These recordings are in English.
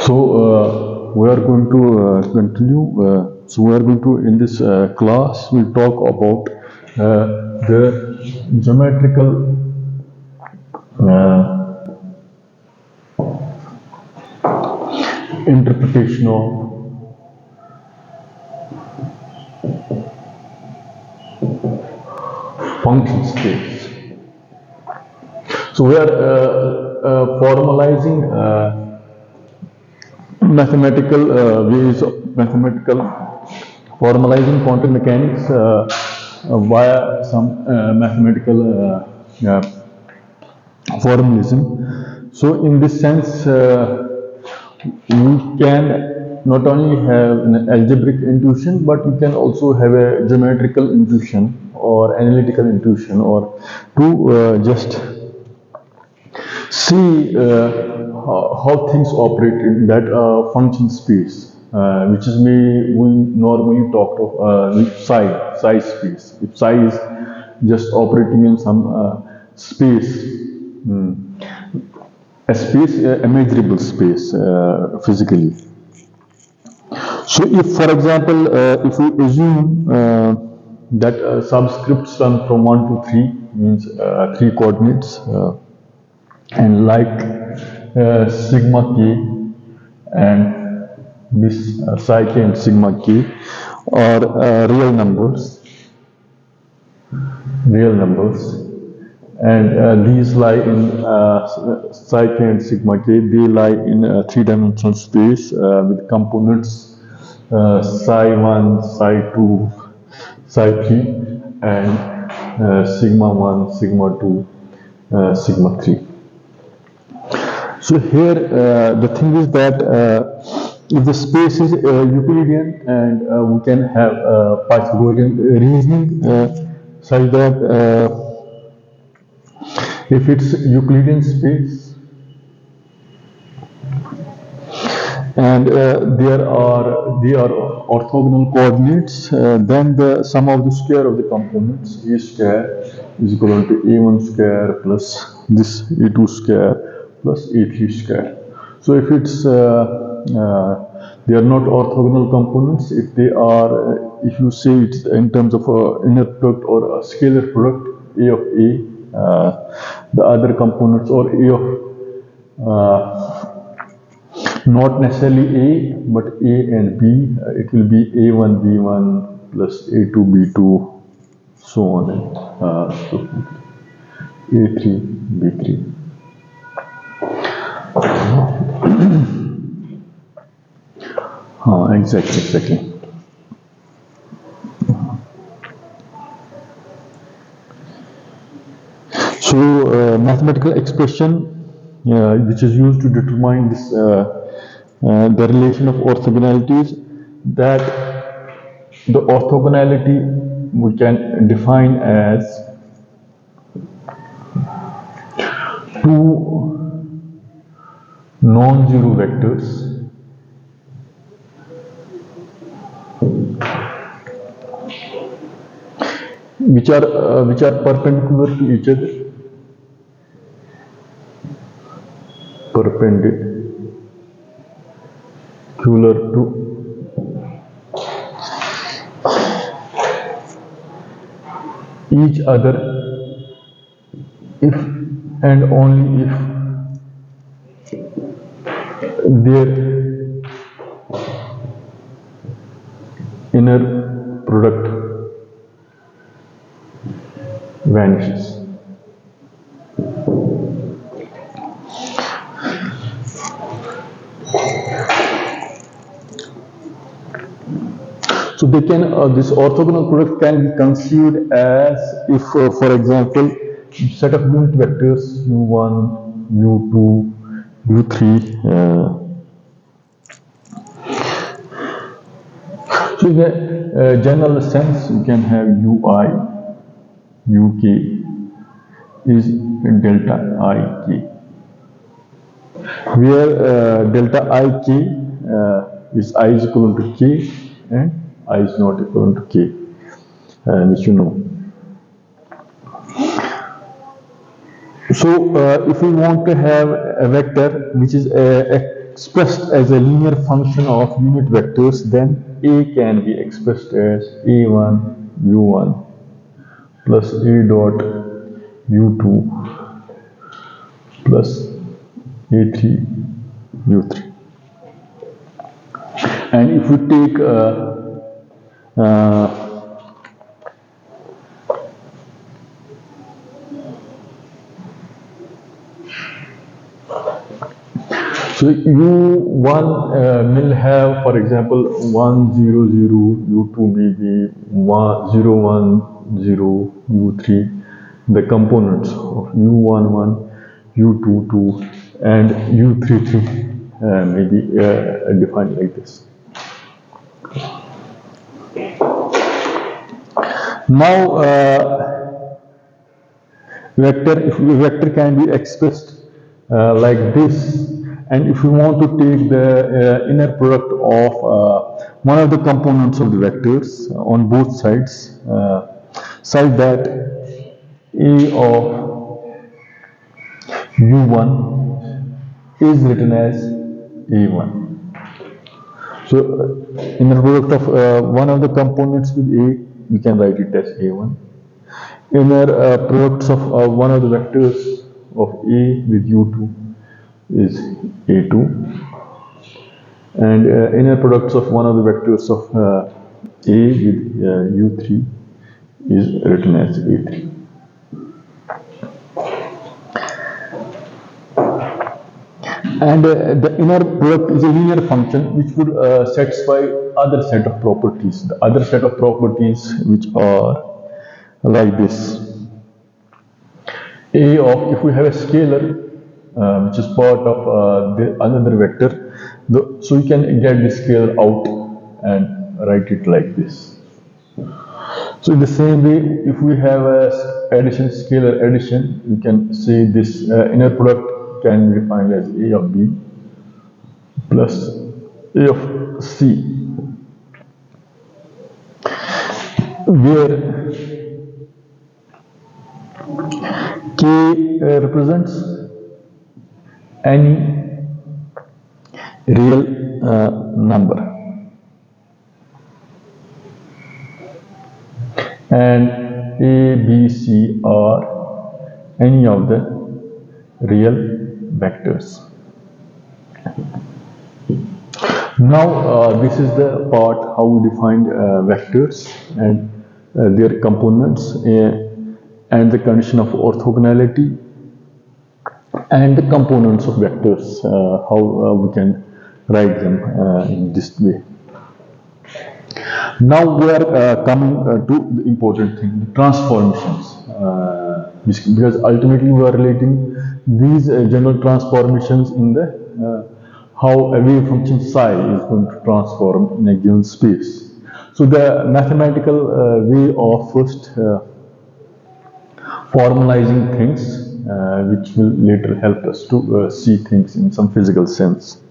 So we are going to continue. So we are going to in this class we'll talk about the geometrical interpretation of function space. So we are formalizing mathematical ways of mathematical formalizing quantum mechanics via some mathematical formalism. So in this sense, we can not only have an algebraic intuition, but we can also have a geometrical intuition or analytical intuition, or to just see how things operate in that function space, which is we normally talk of psi space. If psi is just operating in some space, a space, a measurable space physically. So if, for example, if we assume that subscripts run from 1 to 3, means 3 coordinates, and like sigma k and this psi k and sigma k are real numbers, and these lie in psi k and sigma k. They lie in a three-dimensional space with components psi 1, psi 2, psi 3, and sigma 1, sigma 2, sigma 3. So here the thing is that if the space is Euclidean, and we can have Pythagorean reasoning such that if it's Euclidean space and they are orthogonal coordinates, then the sum of the square of the components A square is equal to A1 square plus this A2 square plus A3 square. So if it's they are not orthogonal components, if they are, if you say it's in terms of a inner product or a scalar product, A of A, the other components, or A of not necessarily A, but A and B, it will be A1 B1 plus A2 B2, so on and so A3 B3. Exactly. So mathematical expression which is used to determine this the relation of orthogonalities, that the orthogonality we can define as two non-zero vectors which are perpendicular to each other, perpendicular to each other if and only if their inner product vanishes. So they can this orthogonal product can be conceived as if, for example, set of unit vectors u1, u2, u3. So in a general sense, you can have ui, uk is delta ik, where delta ik is I is equal to k and I is not equal to k, which you know. So if we want to have a vector which is expressed as a linear function of unit vectors, then A can be expressed as A1 U1 plus A dot U2 plus A3 U3. And if we take uh, so U1 will have, for example, 1 0 0, U2 may be 1 0 1 0, U3, the components of U1 1, U2 2, and U3 3 may be defined like this. Now, vector can be expressed like this, and if you want to take the inner product of one of the components of the vectors on both sides, such that A of U1 is written as A1. So, inner product of one of the components with A, we can write it as A1. Inner products of one of the vectors of A with U2 is A2, and inner products of one of the vectors of A with U3 is written as A3. And the inner product is a linear function which would satisfy other set of properties. The other set of properties which are like this. A of, if we have a scalar which is part of the another vector, so we can get the scalar out and write it like this. So in the same way, if we have a addition, scalar addition, we can say this inner product can be defined as A of B plus A of C, where K represents any real number, and A, B, C are any of the real vectors. Now this is the part how we defined vectors and their components and the condition of orthogonality and the components of vectors, how we can write them in this way. Now we are coming to the important thing, the transformations, because ultimately we are relating these general transformations in the how a wave function psi is going to transform in a given space. So the mathematical way of first formalizing things, which will later help us to see things in some physical sense.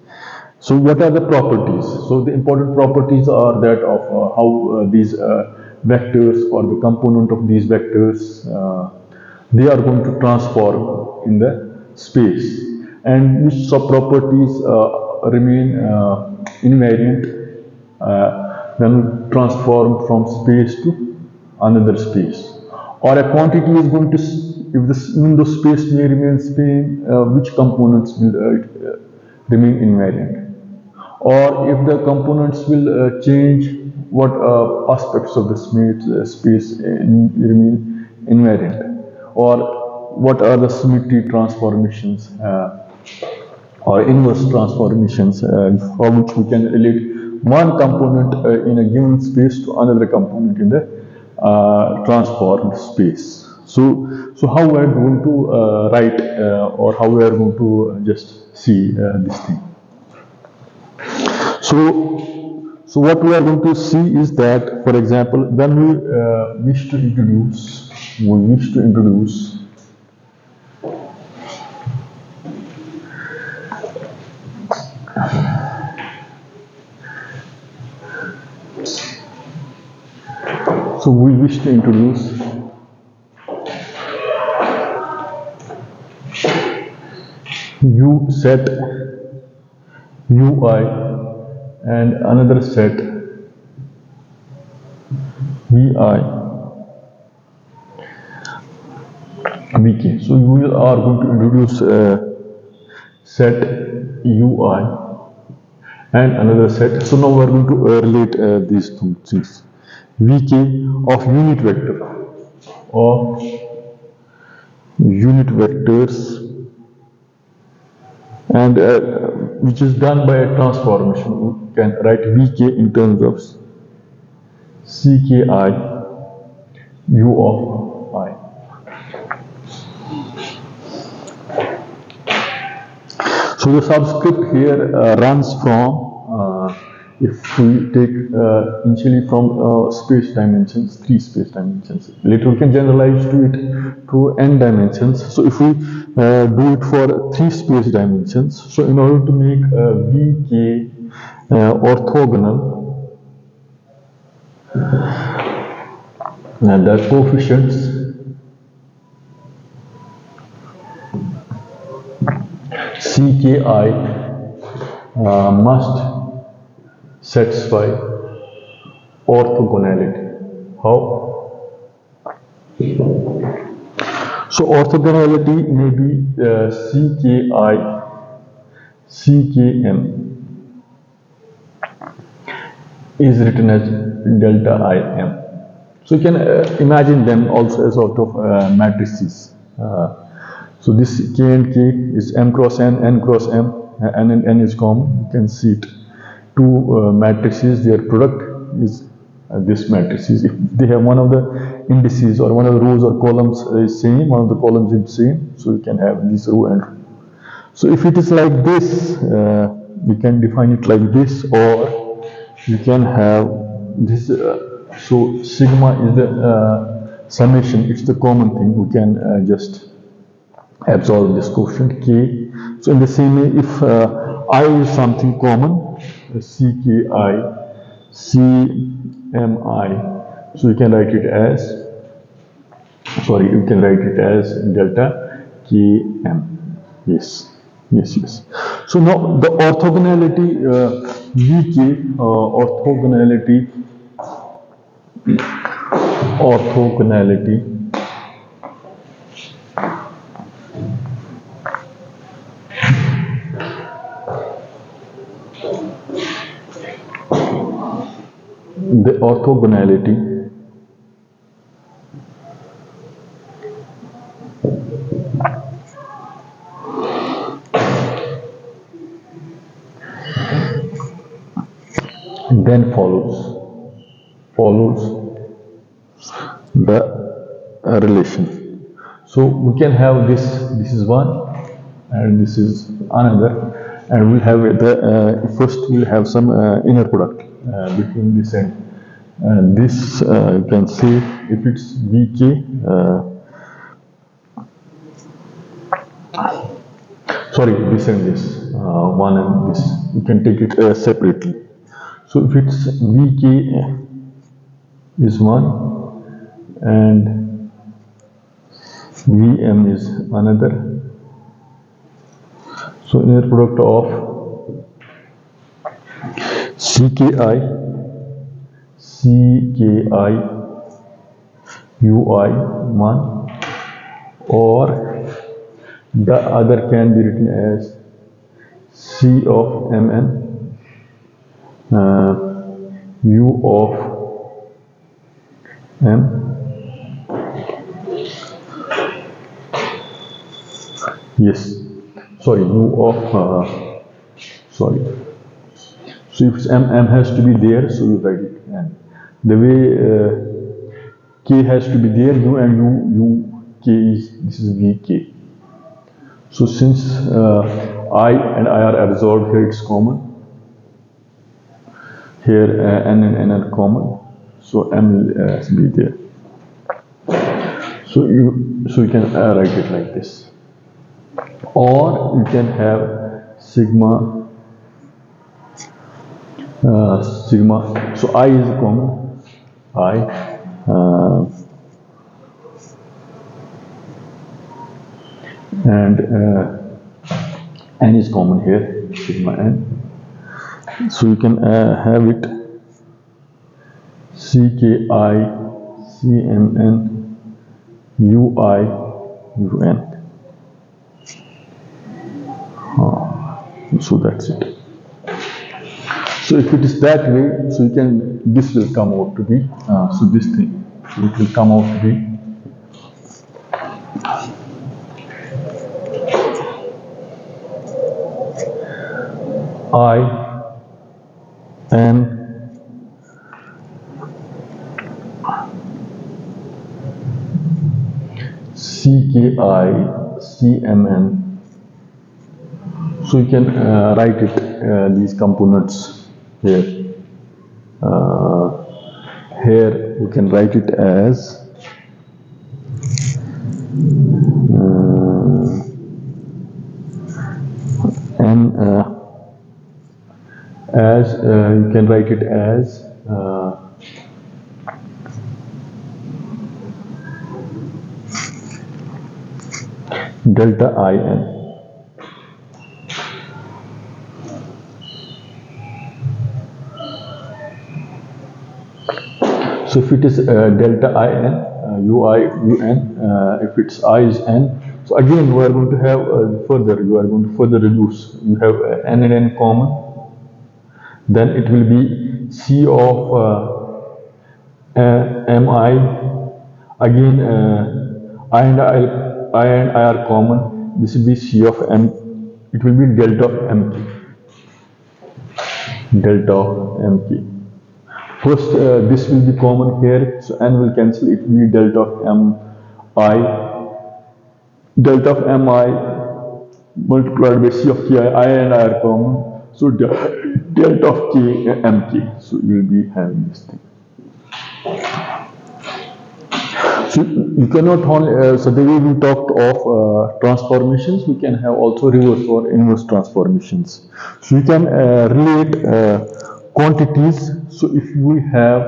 So what are the properties? So the important properties are that of how these vectors or the component of these vectors, they are going to transform in the space, and which sub-properties remain invariant when transformed from space to another space. Or a quantity is going to, if this, even though space may remain same, which components will remain invariant? Or if the components will change, what aspects of the space remain invariant? Or what are the symmetry transformations or inverse transformations for which we can relate one component in a given space to another component in the transformed space. So how we are going to write or how we are going to just see this thing. So what we are going to see is that, for example, when we wish to introduce U set ui, and another set vi, vk. So we are going to introduce set ui and another set. So now we are going to relate these two things. Vk of unit vectors, and which is done by a transformation. We can write Vk in terms of Cky u of I. So the subscript here runs from, if we take initially from space dimensions, 3 space dimensions. Later we can generalize to it to n dimensions. So if we do it for 3 space dimensions, so in order to make Vk orthogonal, the coefficients Cky must satisfy orthogonality. How? So orthogonality may be Ckm is written as delta Im. So you can imagine them also as sort of matrices. So this K and K is m cross n cross m, n and n is common. You can see it. Two matrices, their product is this matrices. If they have one of the indices or one of the rows or columns is same, one of the columns is same, so you can have this row and row. So if it is like this, you can define it like this, or you can have this. So sigma is the summation, it's the common thing. We can just absorb this quotient k. So in the same way, if I is something common, Cky, Cmi, so you can write it as, you can write it as delta Km. Yes. So now the orthogonality, Vk, orthogonality the orthogonality then follows the relation. So we can have this is one and this is another, and we'll have the first we'll have some inner product between this and this. You can see if it's Vk, this and this, one and this, you can take it separately. So if it's Vk is one and Vm is another, so inner product of Cky ui 1, or the other can be written as C of Mn u of m. Yes, u of so if it's m has to be there, so you write it n. The way k has to be there, u and u k is, this is Vk. So since I and I are absorbed here, it's common. Here n and n are common, so m will be there. So you can write it like this, or you can have sigma. So I is common, and n is common here, sigma n. So you can have it CKI CMN UI UN. So that's it. So if it is that way, so you can, this will come out to be, so this thing, so it will come out to be I N CKI CMN. So you can write it, these components here. Here you can write it as and as you can write it as delta IN. So if it is delta IN, UI, UN, if its I is N, so again you are going to have you are going to further reduce. You have N and N common, then it will be C of MI, again I and I are common, this will be C of M, it will be delta of MK, delta of MK. First, this will be common here, so N will cancel, it will be delta of Mi, delta of Mi multiplied by C of Ki, I and I are common, so delta of K, Mk, so you will be having this thing. So you cannot only, so the way we talked of transformations, we can have also reverse or inverse transformations. So you can relate quantities. So if we have,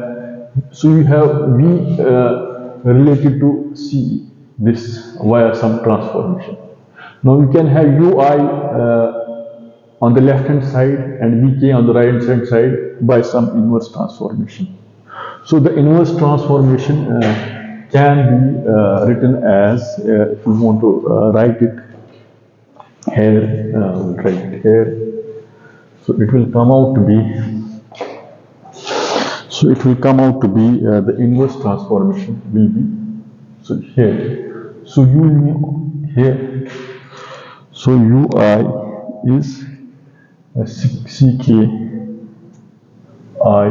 so you have V related to C, this via some transformation. Now you can have UI on the left hand side and Vk on the right hand side by some inverse transformation. So the inverse transformation can be written as, if you want to write it here, we'll write it here. So it will come out to be, the inverse transformation will be, so here, so U here, so UI is CK I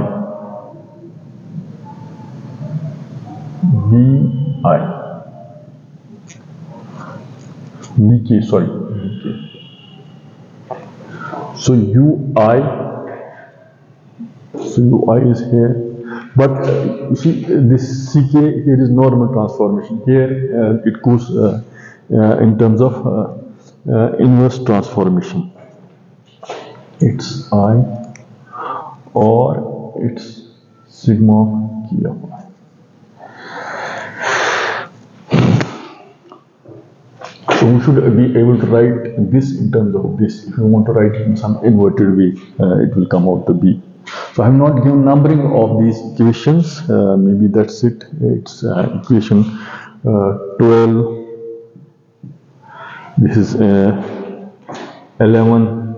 VK, sorry, VK. So UI is here, but you see this CK here is normal transformation. Here it goes in terms of inverse transformation. It's I or it's sigma K of I. So we should be able to write this in terms of this. If you want to write it in some inverted way, it will come out to be. So I have not given numbering of these equations. Maybe that's it. It's equation 12. This is 11,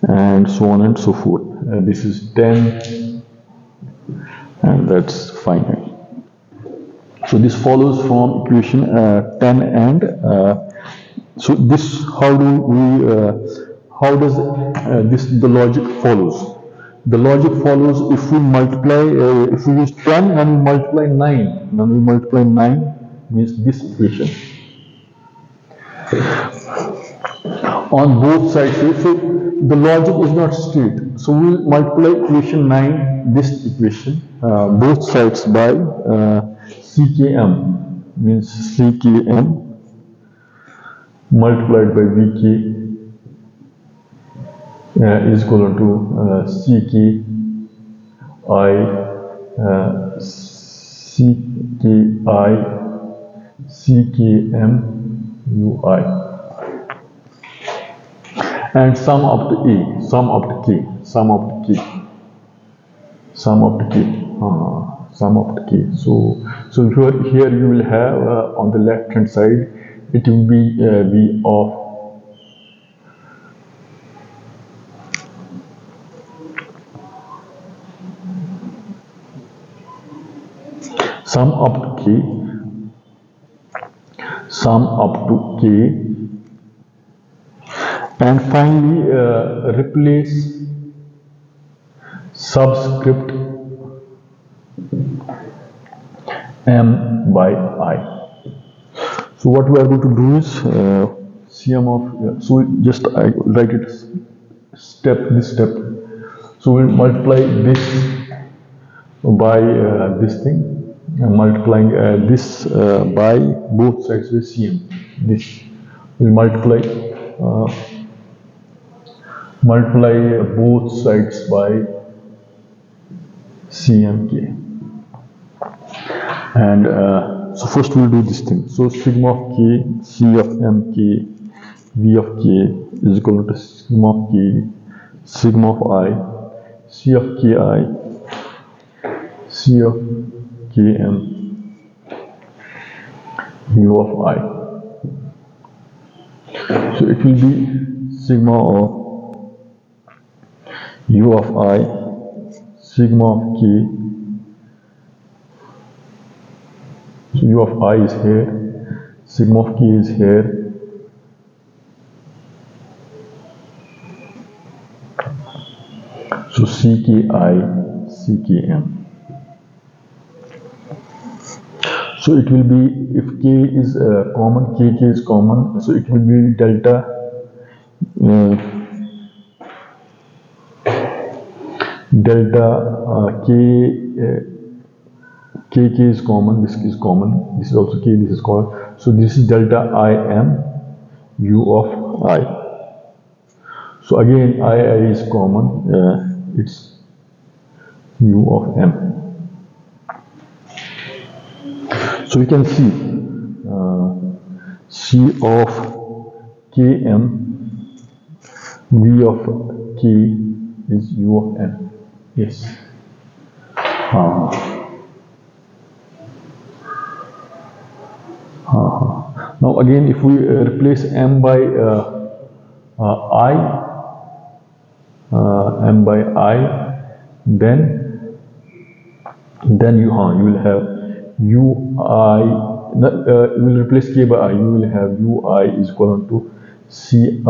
and so on and so forth. This is 10, and that's finite. So this follows from equation 10 and so this, how does the logic follows? The logic follows if we multiply, if we use 10 and we multiply 9, then we multiply 9 means this equation. On both sides, so the logic is not straight. So we'll multiply equation 9, this equation, both sides by CKM, means CKM multiplied by VK is equal to CKI CKM UI, and sum up to A, sum up to K. sum of the key, sum of the key, sum of the key. So here you will have on the left hand side, it will be v of sum up to k, sum up to k, and finally replace subscript m by I. So what we are going to do is Cm of, so just I write it this step. So we'll multiply this by this thing, multiplying this by both sides with Cm. This will multiply both sides by Cmk. And so first we'll do this thing. So sigma of k, C of mk, V of k is equal to sigma of k, sigma of I, C of ki, C of km, U of I. So it will be sigma of U of I, sigma of k. So U of I is here, sigma of k is here, so Cky, Ckm. So it will be, if k is common, kk is common, so it will be delta kk is common, this is common, this is also k, this is common. So this is delta Im U of I. So again I is common, it's U of m. So we can see C of km, V of k is U of m. Yes. Now again, if we replace m by I, then you will have ui. You will replace k by I. You will have ui is equal to Cim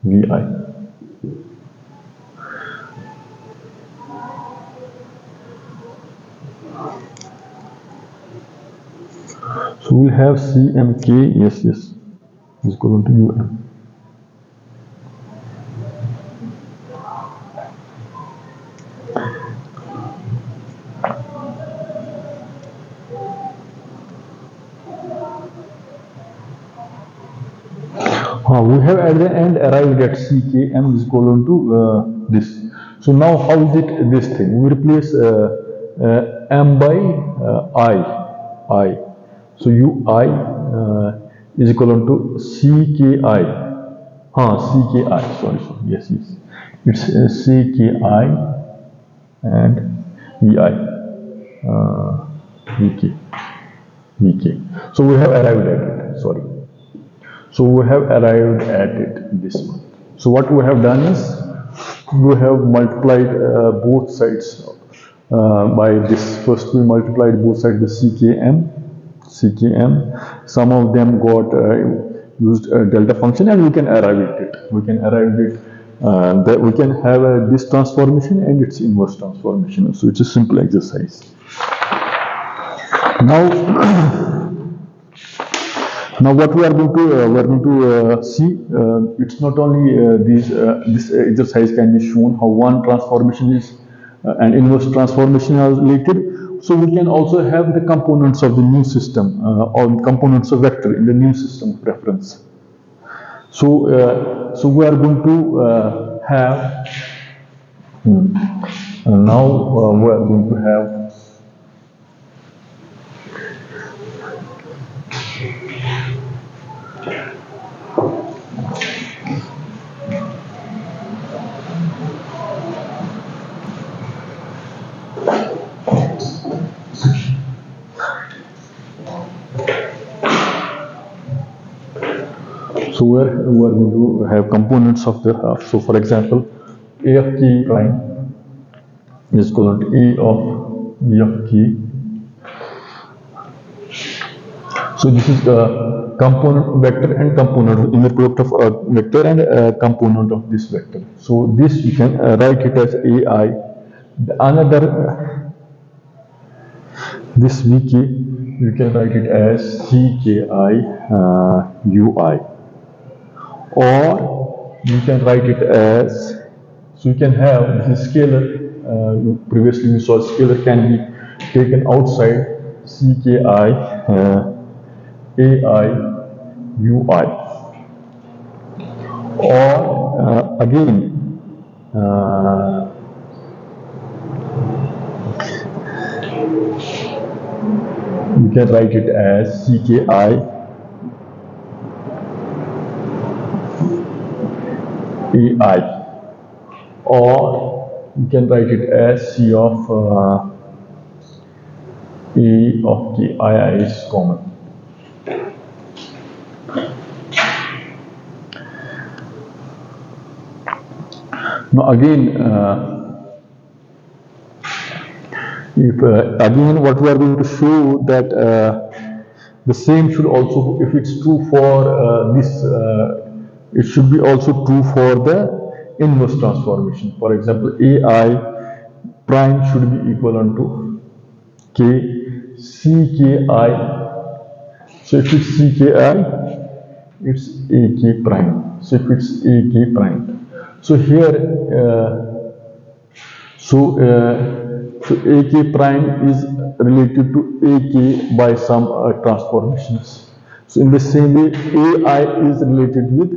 Vi. So we'll have Cmk, yes, is equal to Um. We have at the end arrived at Ckm is equal to this. So now how is it this thing? We replace m by I. So ui is equal to Cki. Cki, sorry, yes. It's Cki and Vi, Vk. So we have arrived at it, sorry. So we have arrived at it this one. So what we have done is we have multiplied both sides by this. First we multiplied both sides with Ckm. Some of them got used delta function, and we can arrive at it. We can arrive at that we can have this transformation and its inverse transformation. So it's a simple exercise. Now what we are going to see, it's not only this exercise can be shown how one transformation is and inverse transformation are related. So we can also have the components of the new system or components of vector in the new system of reference. So we are going to have now we are going to have So we are going to have components of the so for example, A of k prime is equal to A of B of k. So this is the component vector and component inner product of a vector and a component of this vector. So this you can write it as AI. The another this Vk you can write it as Cky Ui, or you can write it as, so you can have this is scalar. Previously we saw scalar can be taken outside Cki Ai Ui, or again you can write it as Cki Ai, or you can write it as C of A of k. I is common. Now again, if again what we are going to show that the same should also, if it's true for this, it should be also true for the inverse transformation. For example, AI prime should be equivalent to k Cki. So if it's Cki, it's AK prime. So if it's AK prime. So here, so AK prime is related to AK by some transformations. So in the same way, AI is related with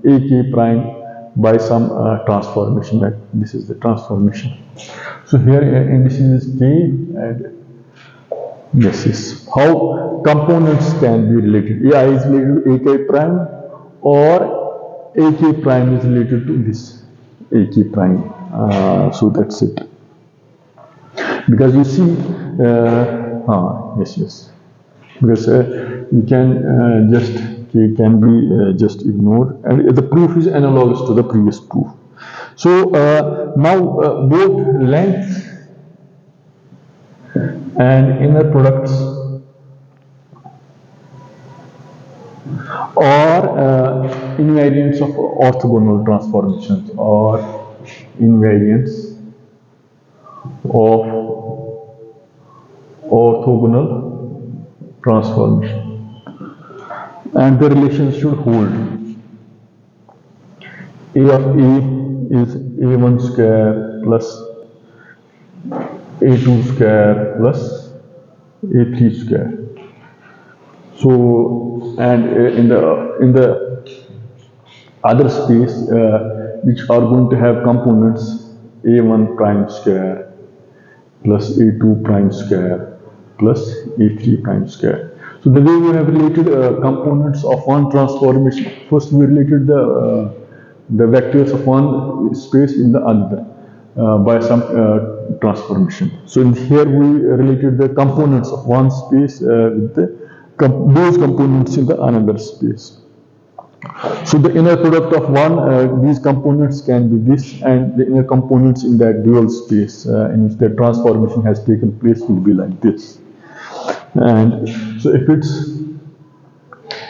AK prime by some transformation. That this is the transformation. So here indices is K and yes, yes. How components can be related? AI is related to AK prime, or AK prime is related to this AK prime. So that's it. Because you see, yes, yes. Because you can just K can be just ignored, and the proof is analogous to the previous proof. So now both length and inner products or invariants of orthogonal transformations or invariants of orthogonal transformation, and the relations should hold. A of A is A1 square plus A2 square plus A3 square. So, and in the other space which are going to have components A1 prime square plus A2 prime square plus A3 prime square. So the way we have related components of one transformation, first we related the vectors of one space in the other by some transformation. So in here we related the components of one space with those components in the another space. So the inner product of one, these components can be this, and the inner components in that dual space in which the transformation has taken place will be like this. And so if it's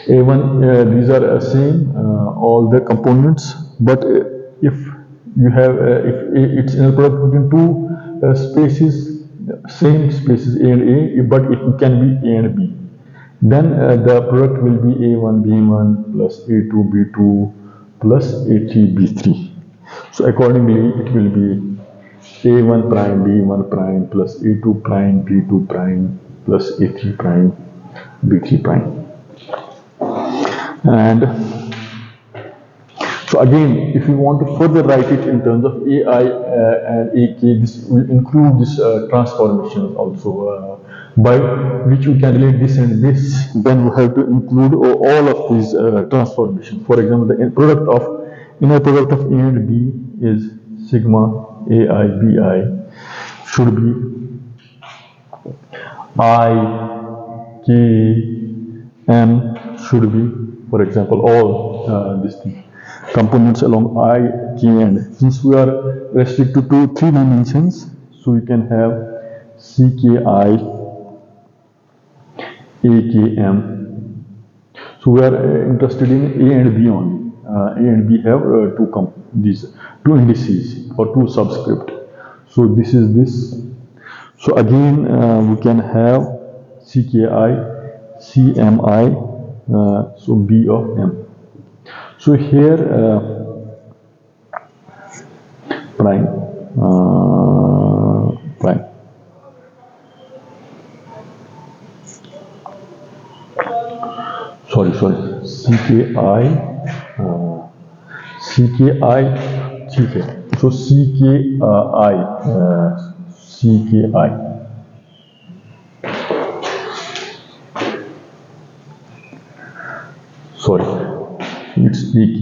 A1, these are same, all the components, but if you have, if it's inner product between two spaces, same spaces A and A, but it can be A and B. Then the product will be A1 B1 plus A2 B2 plus A3 B3. So accordingly, it will be A1 prime B1 prime plus A2 prime B2 prime plus A3 prime B3 prime. And so again, if you want to further write it in terms of AI and AK, this will include this transformation also, by which you can relate this and this. Then you have to include all of these transformations. For example, the inner product of A and B is sigma AI BI should be I K M should be, for example, all these things, components along I, K, and since we are restricted to 3 dimensions, so we can have CKI, AKM. So we are interested in A and B only. A and B have these two indices or two subscript. So this is this. So again we can have CKI, CMI, so B of M. So here prime, prime. Sorry, CKI, CKI, ठीक है. So CKI, CKI. Sorry, it's AK.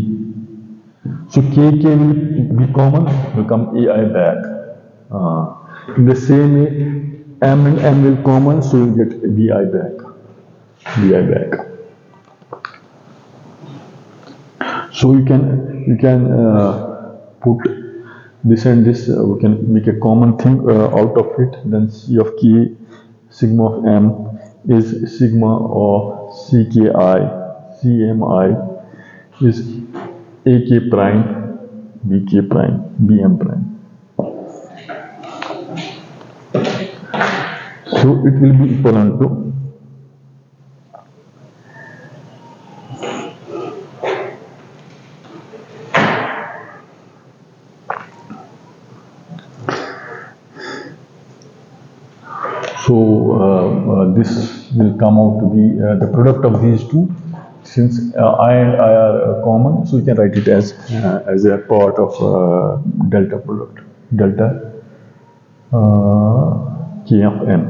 So KK will be common, become AI back. In the same way, M and M will common, so you get BI back. BI back. So you can put this and this. We can make a common thing out of it. Then C of K, sigma of M is sigma of CKI, CMI is AK prime, BK prime, BM prime. So it will be equivalent to this will come out to be the product of these two. Since I and I are common, so you can write it as a part of delta product, delta K of M,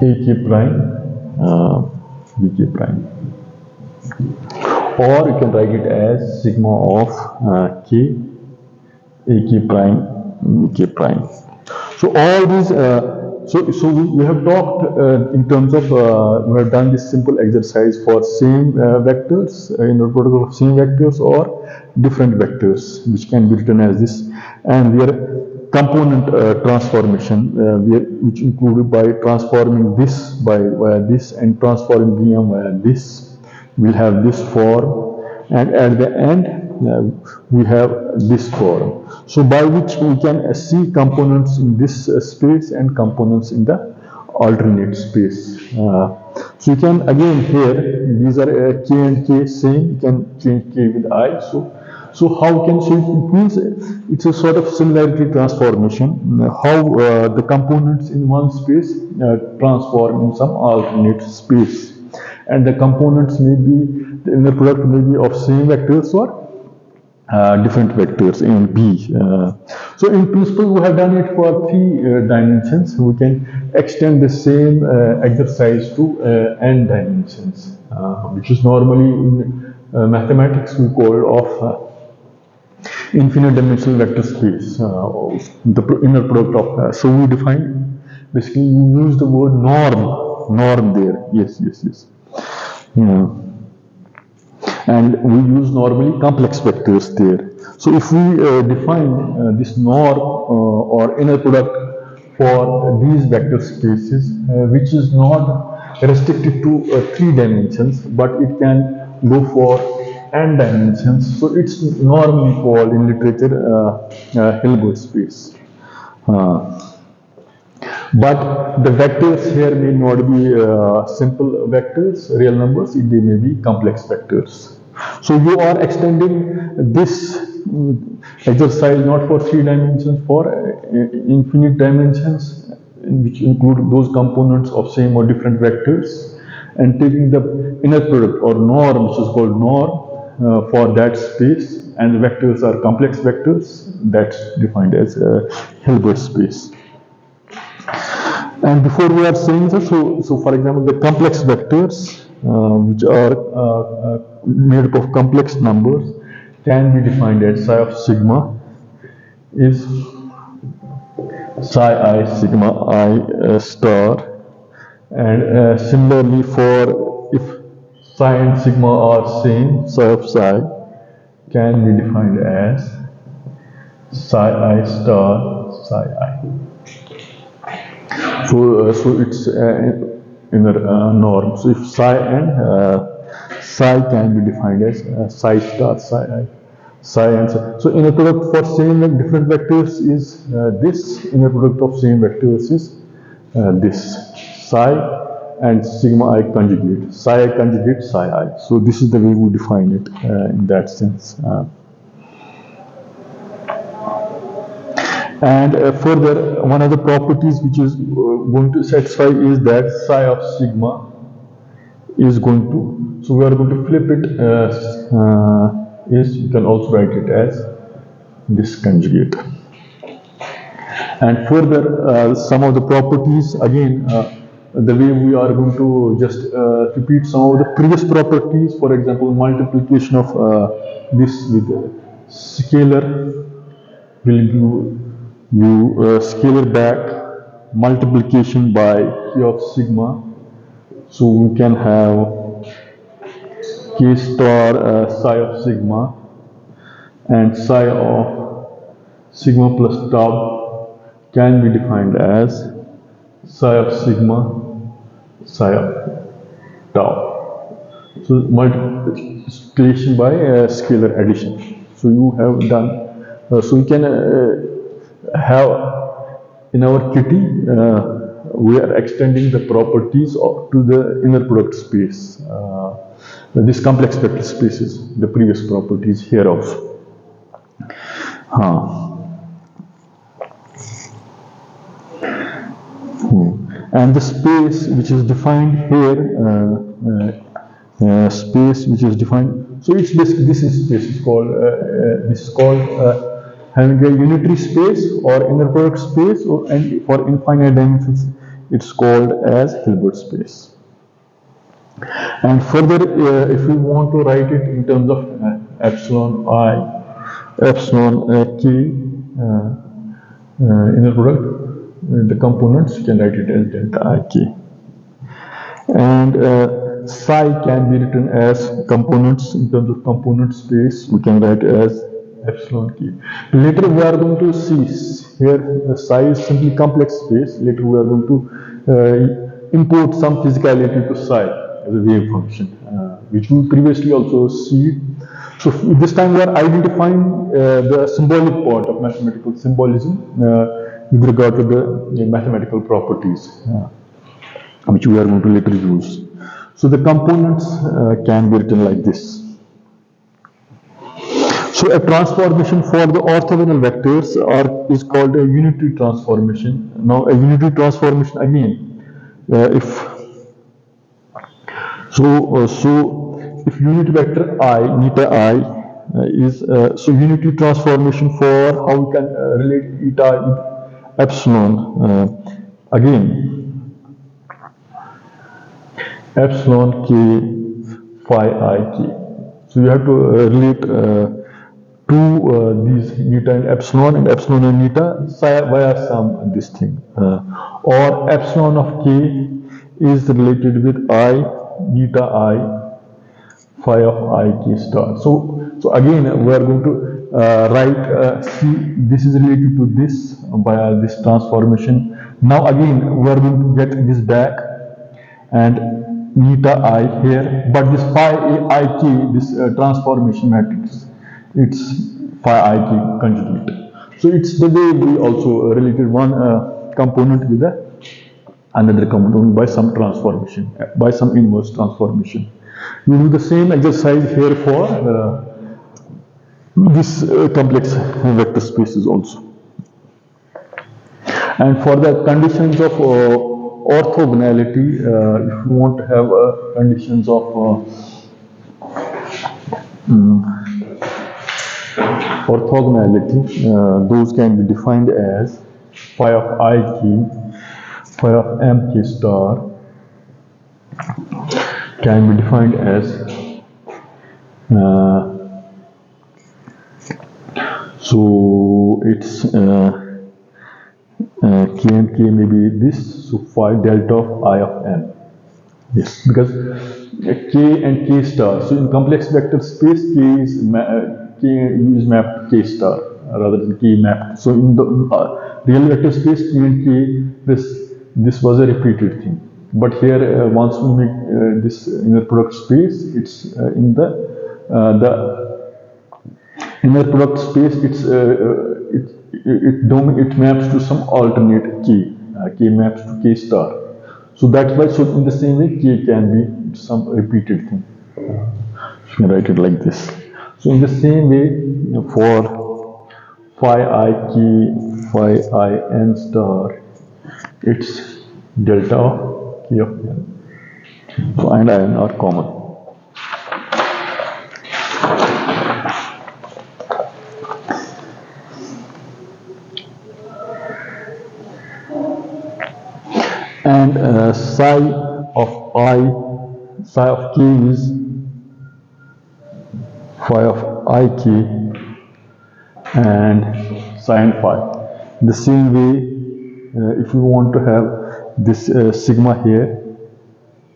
AK prime, BK prime. Or you can write it as sigma of K, AK prime, BK prime. So all these, so we have talked in terms of, we have done this simple exercise for same vectors, in the product of same vectors or different vectors, which can be written as this, and their component transformation, which included by transforming this via this and transforming BM via this, we'll have this form, and at the end we have this form. So by which we can see components in this space and components in the alternate space. So you can again here, these are K and K same, you can change K with I. So how can so it means it's a sort of similarity transformation, how the components in one space transform in some alternate space, and the components may be, the inner product may be of same vectors or different vectors A and B. So in principle we have done it for 3 dimensions. We can extend the same exercise to n dimensions, which is normally in mathematics we call of infinite dimensional vector space, the inner product of. So we define, basically we use the word norm there. Yes. Yeah. And we use normally complex vectors there. So if we define this norm or inner product for these vector spaces, which is not restricted to 3 dimensions, but it can go for n dimensions. So it's normally called in literature Hilbert space. But the vectors here may not be simple vectors, real numbers, they may be complex vectors. So you are extending this exercise not for 3 dimensions, for infinite dimensions, which include those components of same or different vectors, and taking the inner product or norm, which is called norm, for that space, and the vectors are complex vectors, that's defined as Hilbert space. And before we are saying that, so for example, the complex vectors, which are made up of complex numbers, can be defined as psi of sigma is psi I sigma I star, and similarly for if psi and sigma are same. Psi of psi can be defined as psi I star psi I. So it's inner norm. So if psi and psi can be defined as psi star psi I, psi and psi. So inner product for same and different vectors is this. Inner product of same vectors is this psi and sigma I conjugate. Psi I conjugate psi I. So this is the way we define it in that sense. And further, one of the properties which is going to satisfy is that psi of sigma is going to, so we are going to flip it is, you can also write it as this conjugate. And further, some of the properties, again, the way we are going to just repeat some of the previous properties, for example, multiplication of this with scalar will give you scalar back multiplication by K of sigma. So we can have K star psi of sigma and psi of sigma plus tau can be defined as psi of sigma psi of tau. So multiplication by scalar addition. So you have done, so you can have in our kitty, we are extending the properties to the inner product space. This complex vector spaces, the previous properties here also. And the space which is defined here, space which is defined. So it's basically this is space is called having a unitary space or inner product space, and for infinite dimensions it's called as Hilbert space. And further, if we want to write it in terms of epsilon I, epsilon k inner product, the components, you can write it as delta ik. And psi can be written as components in terms of component space. We can write as epsilon k. Later we are going to see here psi is simply complex space. Later we are going to import some physicality to psi as a wave function, which we previously also see. So this time we are identifying the symbolic part of mathematical symbolism with regard to the mathematical properties, which we are going to later use. So the components can be written like this. So a transformation for the orthogonal vectors is called a unitary transformation. Now a unitary transformation again, if unit vector I, neta I, is so unitary transformation for how we can relate eta with epsilon, again epsilon k phi I k. So you have to relate these neta and epsilon and neta via some this thing, or epsilon of k is related with I, neta I, phi of I k star. So again we are going to write, see this is related to this by this transformation. Now again we are going to get this back and neta I here, but this phi I k, this transformation matrix, it's phi I k conjugate. So it's the way we also related one component with another component by some transformation, by some inverse transformation. We do the same exercise here for this complex vector spaces also. And for the conditions of orthogonality, if you want to have conditions of orthogonality, those can be defined as phi of I k, phi of m k star can be defined as so it's k and k may be this, so phi delta of I of m. Yes, because k and k star. So in complex vector space, k is mapped to k star rather than k mapped. So in the real vector space, k and k, this was a repeated thing. But here, once we make this inner product space, it's in the inner product space. It maps to some alternate k. K maps to k star. So that's why, so in the same way, k can be some repeated thing. You can write it like this. So in the same way, for phi I k, phi I n star, it's delta of k of n. So and n are common. And psi of k is phi of I k and sin phi. The same way, if you want to have this sigma here,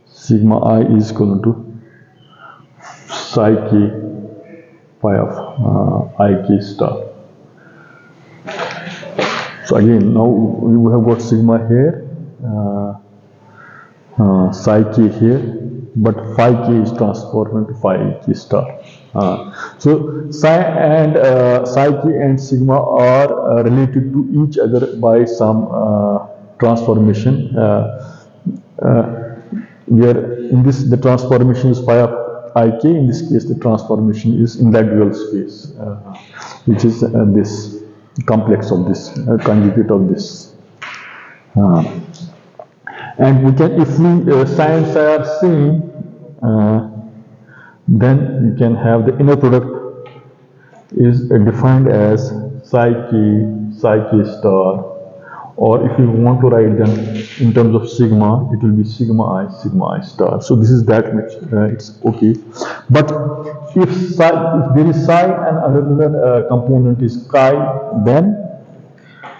sigma I is equal to psi k phi of I k star. So again, now we have got sigma here, psi k here, but phi k is transformed into phi k star. So psi k and sigma are related to each other by some transformation. Where in this the transformation is phi of ik. In this case, the transformation is in that dual space, which is this complex of this conjugate of this. And we can, if we psi and psi are same, then you can have the inner product is defined as psi k star, or if you want to write them in terms of sigma, it will be sigma I star. So this is that much, it's okay. But if there is psi and another component is chi, then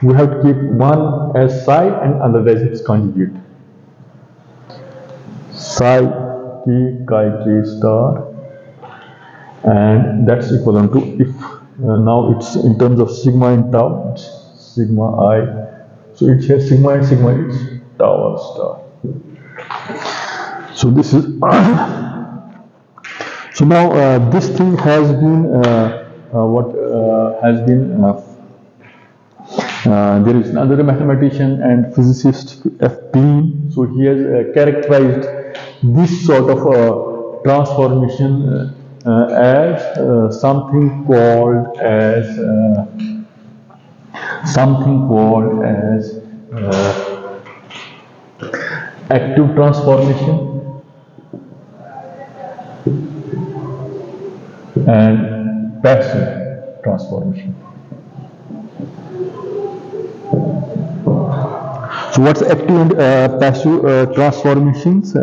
we have to keep one as psi and another as its conjugate. Psi k chi k star, and that's equivalent to, if now it's in terms of sigma and tau, it's sigma I. So it's here sigma and sigma is tau r star. So this is so now this thing has been there is another mathematician and physicist, F. Kleene. So he has characterized this sort of transformation as something called as active transformation and passive transformation. So what's active and passive transformations?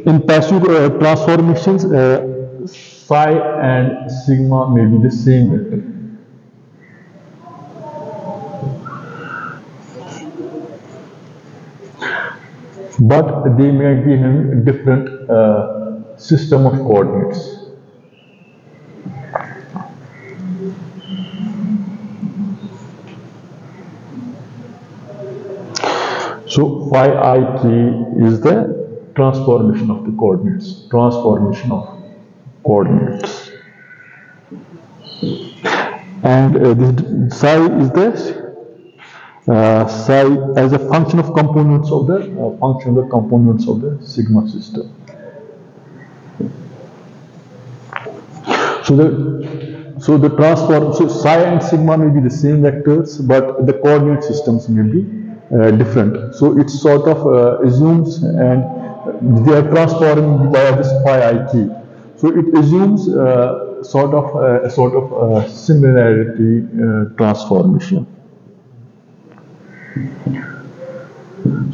In passive transformations, psi and sigma may be the same vector. But they may be having a different system of coordinates. So phi I k is the transformation of the coordinates. And this psi is the psi as a function of components of the sigma system. So psi and sigma may be the same vectors, but the coordinate systems may be different. So it sort of assumes, and they are transforming via this phi I k. So it assumes sort of similarity transformation.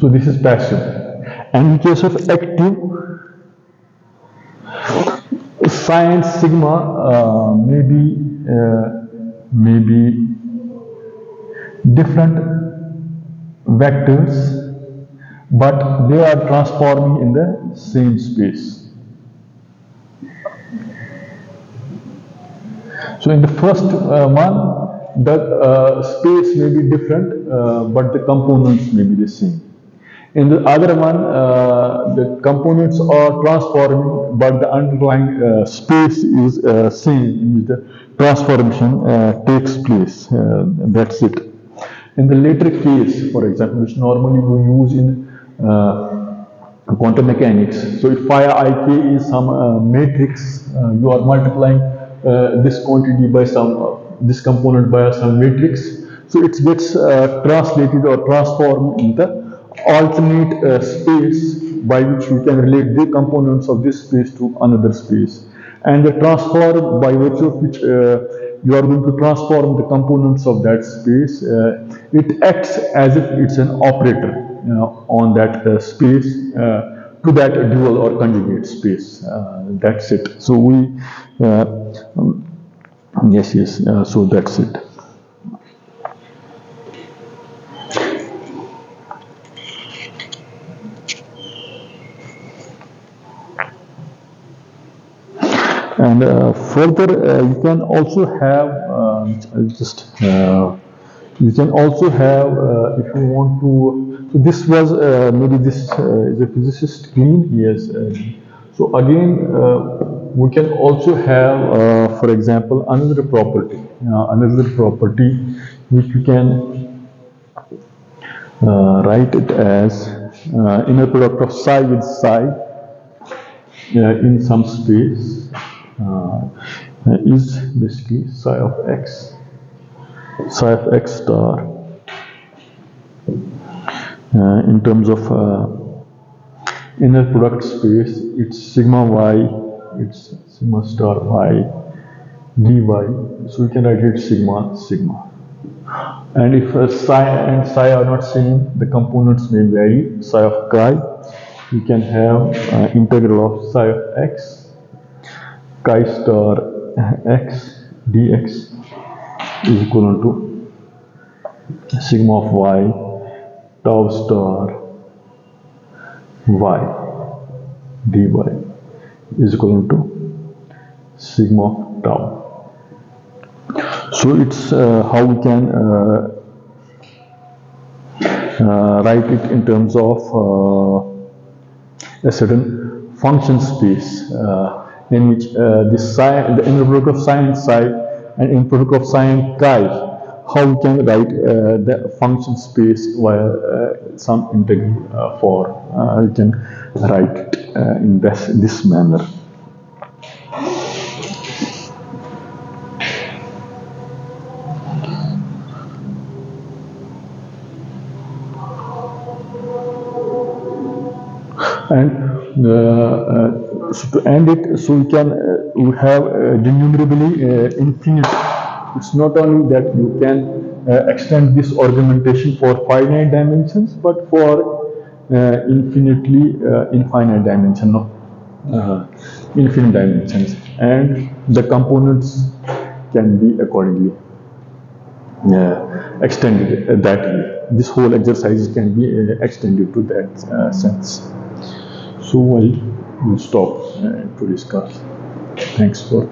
So this is passive. And in case of active, psi and sigma may be may be different vectors, but they are transforming in the same space. So in the first one, the space may be different, but the components may be the same. In the other one, the components are transforming, but the underlying space is same in which the transformation takes place. That's it. In the later case, for example, which normally we use in quantum mechanics. So if phi ik is some matrix, you are multiplying this quantity by some, this component by some matrix. So it gets translated or transformed in the alternate space by which we can relate the components of this space to another space. And the transform by virtue of which you are going to transform the components of that space, it acts as if it's an operator on that space to that dual or conjugate space. That's it. So we, yes, so that's it. And further, you can also have you can also have if you want to. So this was maybe this is a physicist clean. Yes. So again, we can also have, for example, another property. Which you can write it as inner product of psi with psi in some space is basically psi of x star in terms of inner product space. It's sigma y, it's sigma star y dy, so we can write it sigma. And if psi and psi are not same, the components may vary. Psi of chi, you can have integral of psi of x chi star x dx is equivalent to sigma of y tau star y dy is equivalent to sigma of tau. So it's how we can write it in terms of a certain function space in which the inner product of psi and psi and inner product of psi and chi, how we can write the function space via some integral for we can write it in this manner. And so to end it, so we can we have denumerably infinite. It's not only that you can extend this argumentation for finite dimensions, but for infinitely infinite dimension of infinite dimensions, and the components can be accordingly extended that way. This whole exercise can be extended to that sense. So I will stop to discuss. Thanks for